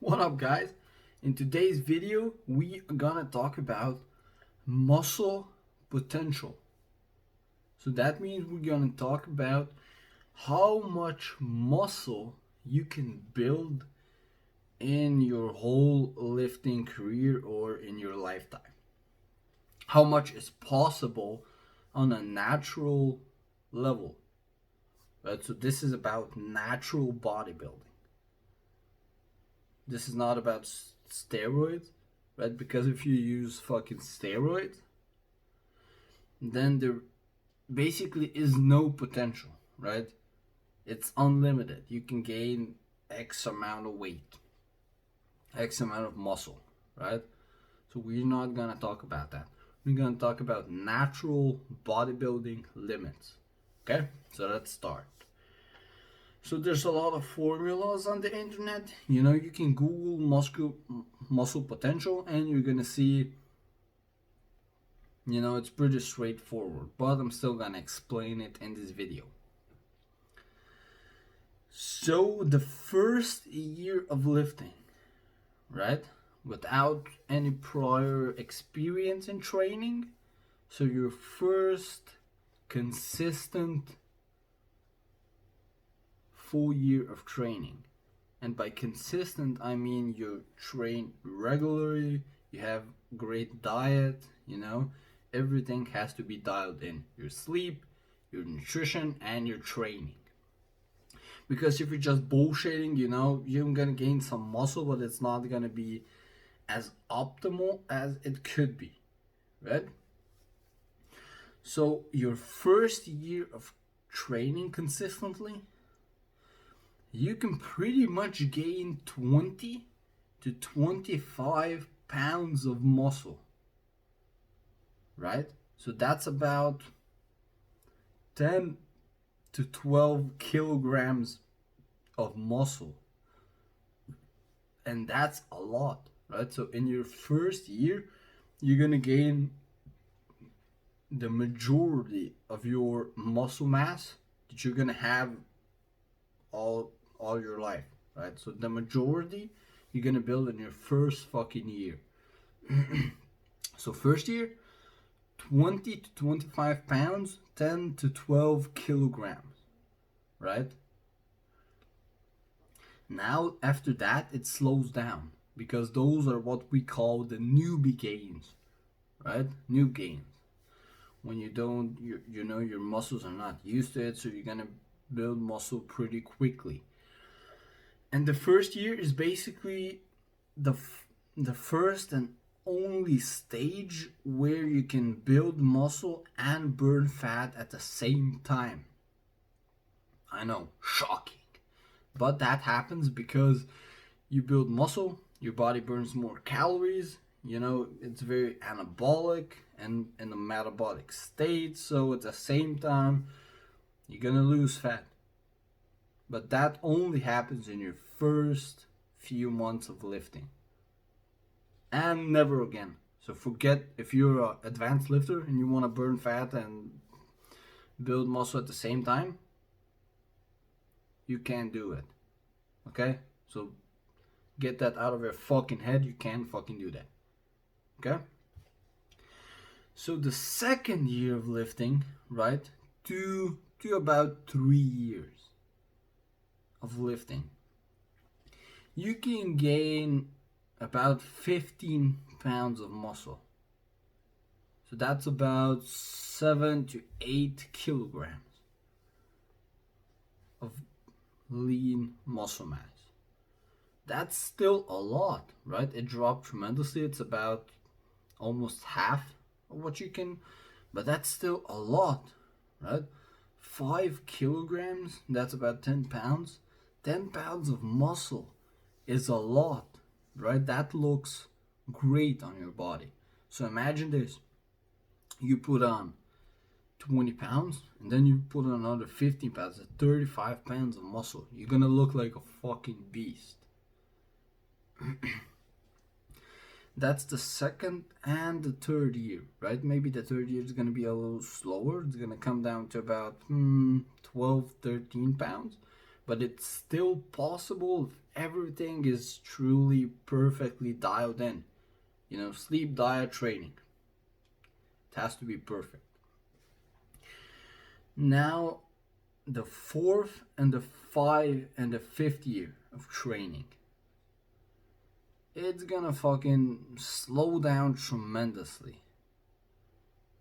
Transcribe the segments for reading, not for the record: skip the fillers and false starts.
What up, guys? In today's video, we are gonna talk about muscle potential. So that means we're gonna talk about how much muscle you can build in your whole lifting career or in your lifetime. How much is possible on a natural level. Right? So this is about natural bodybuilding. This is not about steroids, right? Because if you use fucking steroids, then there basically is no potential, right? It's unlimited. You can gain X amount of weight, X amount of muscle, right? So we're not gonna talk about that. We're gonna talk about natural bodybuilding limits. Okay, so let's start. So there's a lot of formulas on the internet. You can Google muscle potential and you're gonna see, it's pretty straightforward, but I'm still gonna explain it in this video. So the first year of lifting, right? Without any prior experience in training, so your first consistent full year of training. And by consistent, I mean you train regularly, you have great diet, everything has to be dialed in. Your sleep, your nutrition, and your training. Because if you're just bullshitting, you're gonna gain some muscle, but it's not gonna be as optimal as it could be, right? So your first year of training consistently, you can pretty much gain 20 to 25 pounds of muscle, right? So that's about 10 to 12 kilograms of muscle. And that's a lot, right? So in your first year, you're gonna gain the majority of your muscle mass that you're gonna have all your life, right? So the majority you're gonna build in your first fucking year. So first year, 20 to 25 pounds, 10 to 12 kilograms, right? Now after that it slows down because those are what we call the newbie gains, right? New gains. When you don't, your muscles are not used to it, so you're gonna build muscle pretty quickly. And the first year is basically the the first and only stage where you can build muscle and burn fat at the same time. I know, shocking. But that happens because you build muscle, your body burns more calories, it's very anabolic and in a metabolic state, so at the same time, you're gonna lose fat. But that only happens in your first few months of lifting. And never again. So forget if you're an advanced lifter and you want to burn fat and build muscle at the same time, you can't do it. Okay? So get that out of your fucking head. You can't fucking do that. Okay? So the second year of lifting, right, to about 3 years of lifting, you can gain about 15 pounds of muscle. So that's about 7 to 8 kilograms of lean muscle mass. That's still a lot, right? It dropped tremendously. It's about almost half of what you can, but that's still a lot, right? 5 kilograms, that's about 10 pounds. 10 pounds of muscle is a lot, right? That looks great on your body. So imagine this. You put on 20 pounds and then you put on another 15 pounds, 35 pounds of muscle. You're gonna look like a fucking beast. That's the second and the third year, right? Maybe the third year is gonna be a little slower. It's gonna come down to about 12, 13 pounds. but it's still possible if everything is truly perfectly dialed in. You know, sleep, diet, training. It has to be perfect. Now, the fourth and the fifth year of training, it's gonna fucking slow down tremendously,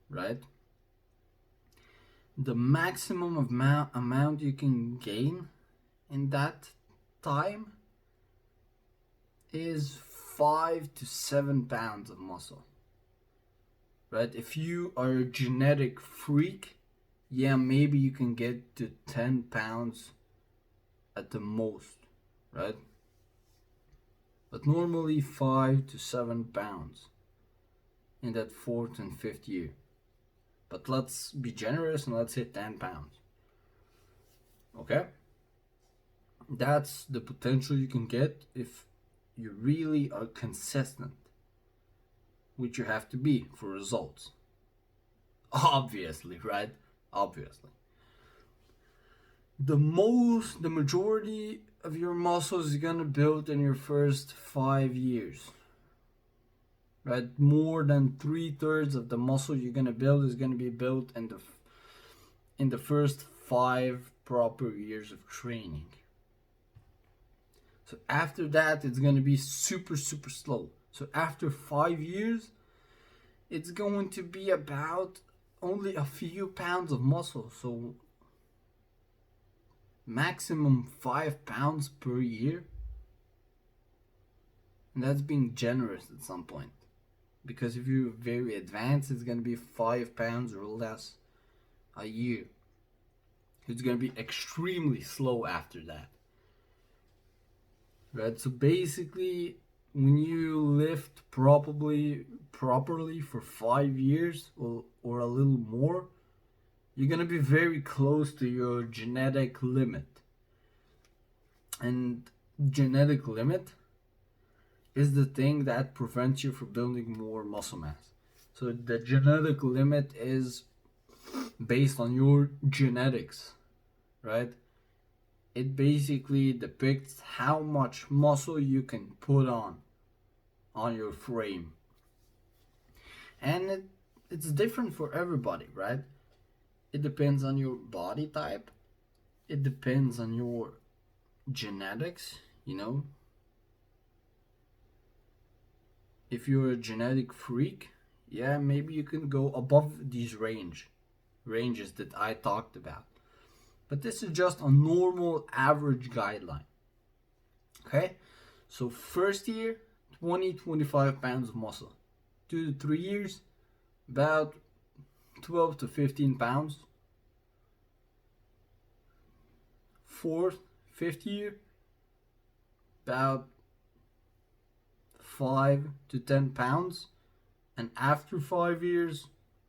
right? The maximum amount you can gain in that time is 5 to 7 pounds of muscle, right? If you are a genetic freak, yeah, maybe you can get to 10 pounds at the most, right? But normally 5 to 7 pounds in that fourth and fifth year. But let's be generous and let's hit 10 pounds. Okay? That's the potential you can get if you really are consistent, which you have to be for results. Obviously, right? Obviously. The majority of your muscles is gonna build in your first 5 years. Right? More than 3/3 of the muscle you're gonna build is gonna be built in the first 5 proper years of training. So after that, it's gonna be super slow. So after 5 years, it's going to be about only a few pounds of muscle. So maximum 5 pounds per year. And that's being generous at some point. Because if you're very advanced, it's gonna be 5 pounds or less a year. It's gonna be extremely slow after that. Right? So basically, when you lift properly for 5 years or a little more, you're gonna be very close to your genetic limit. And genetic limit is the thing that prevents you from building more muscle mass. So the genetic limit is based on your genetics, right? It basically depicts how much muscle you can put on your frame. And it's different for everybody, right? It depends on your body type. It depends on your genetics, you know. If you're a genetic freak, yeah, maybe you can go above these ranges that I talked about. But this is just a normal average guideline. Okay? So first year, 20-25 pounds of muscle. 2 to 3 years, about 12 to 15 pounds. Fourth, fifth year, about 5 to 10 pounds. And after 5 years,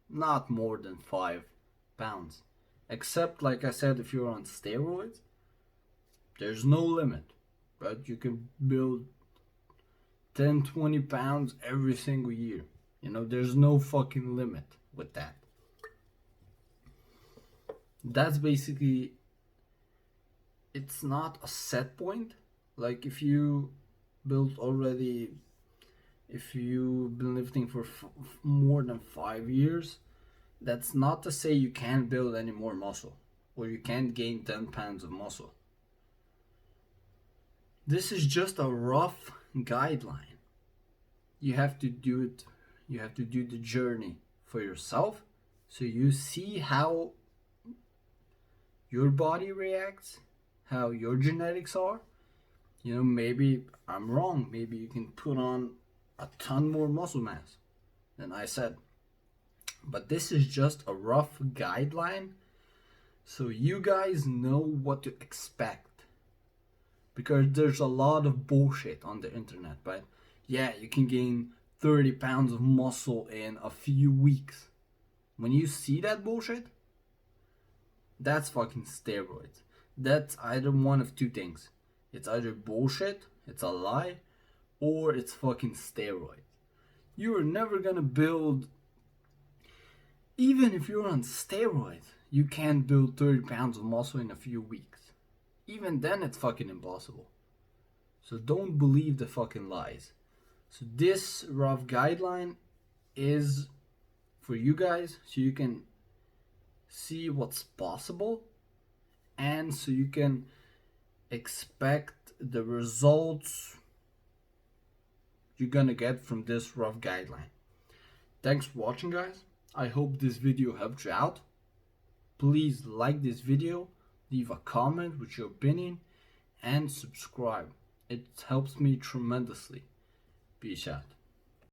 not more than 5 pounds. Except, like I said, if you're on steroids, there's no limit, right? You can build 10-20 pounds every single year. You know, there's no fucking limit with that. That's basically, it's not a set point. Like if you built already, if you've been lifting for more than 5 years, that's not to say you can't build any more muscle or you can't gain 10 pounds of muscle. This is just a rough guideline. You have to do it, you have to do the journey for yourself so you see how your body reacts, how your genetics are. You know, maybe I'm wrong. Maybe you can put on a ton more muscle mass than I said. But this is just a rough guideline so you guys know what to expect. Because there's a lot of bullshit on the internet, right? Yeah, you can gain 30 pounds of muscle in a few weeks. When you see that bullshit, that's fucking steroids. That's either one of two things. It's either bullshit, it's a lie, or it's fucking steroids. You are never gonna build, even if you're on steroids, you can't build 30 pounds of muscle in a few weeks. even then it's fucking impossible. So don't believe the fucking lies. So this rough guideline is for you guys so you can see what's possible and so you can expect the results you're gonna get from this rough guideline. Thanks for watching, guys. I hope this video helped you out. Please like this video, leave a comment with your opinion, and subscribe. It helps me tremendously. Peace out.